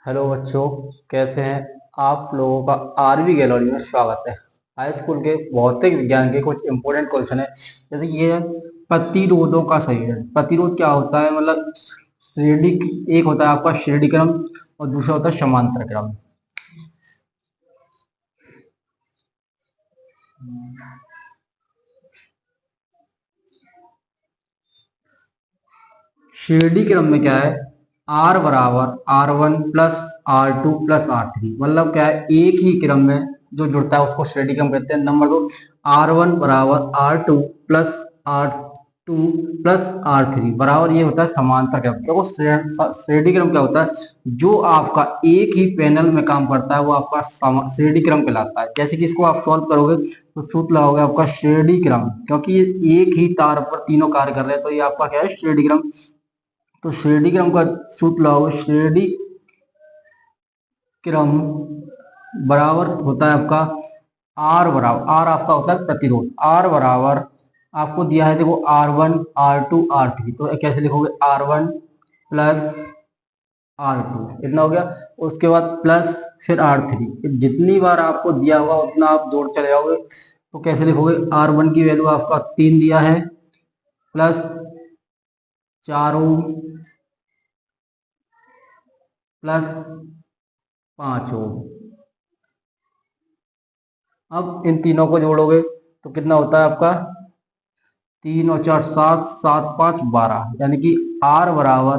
Hello बच्चों, कैसे हैं आप लोगों का आरवी गैलरी में स्वागत है। हाई स्कूल के भौतिक विज्ञान के कुछ इंपॉर्टेंट क्वेश्चन है। जैसे कि ये है प्रतिरोधों का संयोजन। प्रतिरोध क्या होता है? मतलब श्रेणी, एक होता है आपका श्रेणी क्रम और दूसरा होता है समांतर क्रम। श्रेणी क्रम में क्या है? आर बराबर R1 plus R2 plus R3। मतलब क्या है, एक ही क्रम में जो जुड़ता है उसको श्रेणी क्रम कहते हैं। नंबर 2, R1 बराबर R2 plus R2 plus R3 बराबर ये होता है समांतर क्रम। देखो श्रेणी क्रम क्या होता है? जो आपका एक ही पैनल में काम करता है वो आपका श्रेणी क्रम कहलाता है। जैसे कि इसको आप सॉल्व करोगे तो सूत्र लगाओगे आपका श्रेणी क्रम, क्योंकि ये एक ही तार पर तीनों कार्य कर रहे हैं, तो ये आपका क्या है? श्रेणी क्रम। तो श्रेणी क्रम का सूत्र लगाओ। श्रेणी क्रम बराबर होता है आपका आर बराबर, आर आपका होता है प्रतिरोध। आर बराबर आपको दिया है, देखो R1 R2 R3, तो कैसे लिखोगे? R1 प्लस R2 इतना हो गया। उसके बाद प्लस फिर R3। जितनी बार आपको दिया होगा उतना आप जोड़ चले जाओगे। तो कैसे लिखोगे? R1 की वैल्यू आपका 3 दिया है, प्लस 4 ओम प्लस 5 ओम। अब इन तीनों को जोड़ोगे तो कितना होता है आपका? 3 और 4 7, 7 5 12, यानी कि आर बराबर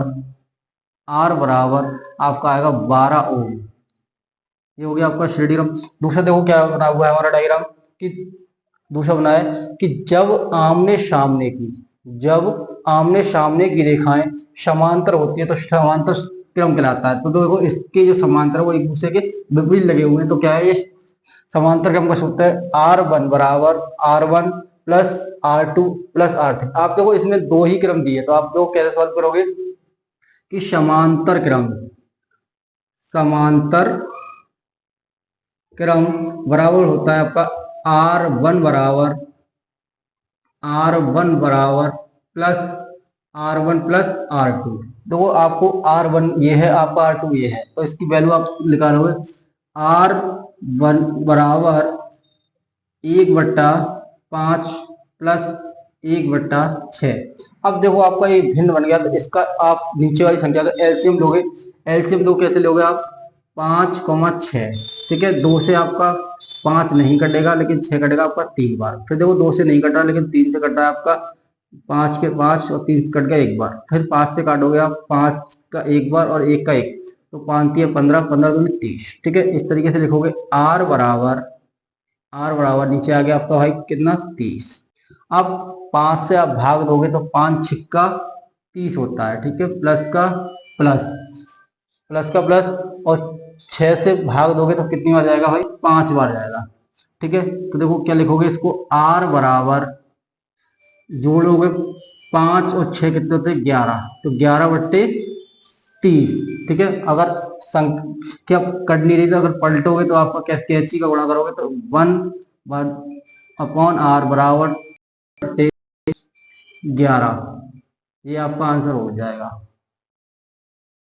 आपका आएगा 12 ओम। ये हो गया आपका श्रेणी क्रम। दूसरा देखो क्या बना हुआ है हमारा डायग्राम, कि दूसरा बना है कि जब आमने सामने की रेखाएं समांतर होती है तो समांतर क्रम कहलाता है। तो देखो इसके जो समांतर है वो एक दूसरे के विपरीत लगे हुए हैं, तो क्या है ये? समांतर क्रम का सूत्र है R1 बराबर R1 plus R2 plus R3। आप देखो इसमें दो ही क्रम दिए, तो आप लोग कैसे सॉल्व करोगे? कि समांतर क्रम बराबर होता है आपका R1 बराबर प्लस R1 प्लस R2। देखो आपको R1 ये है, आपका R2 ये है, तो इसकी वैल्यू आप निकालोगे। R1 बराबर 1/5 प्लस 1/6। अब देखो आपका ये भिन्न बन गया, तो इसका आप नीचे वाली संख्या का एलसीएम लोगे। एलसीएम दो कैसे लोगे आप? 5, 6। ठीक है, 2 से आपका 5 नहीं कटेगा, लेकिन 6 कटेगा आपका 3 बार। फिर देखो 2 से नहीं कट रहा, लेकिन 3 से कट रहा है आपका। 5 के 5 और 3 से कट गया 1 बार। फिर 5 से काटोगे आप, 5 का 1 बार और 1 का 1, तो 5×3 = 15, 15×2 = 30। ठीक है, इस तरीके से लिखोगे। आर बराबर नीचे आ गया आपका भाई कितना? 30। अब 5 से आप भाग दोगे तो 5×6 = 30 होता है। ठीक है, प्लस का प्लस और 6 से भाग दोगे तो कितनी बार जाएगा भाई? 5 बार जाएगा। ठीक है, तो देखो क्या लिखोगे इसको? आर बराबर जोड़ोगे 5 और 6 कितने होते हैं? 11, तो 11/30। ठीक है, अगर संख्या कट नहीं रही तो अगर पलटोगे तो आपका क्या, कैंची का गुणा करोगे तो 1/R बराबर 11, ये आपका आंसर हो जाएगा।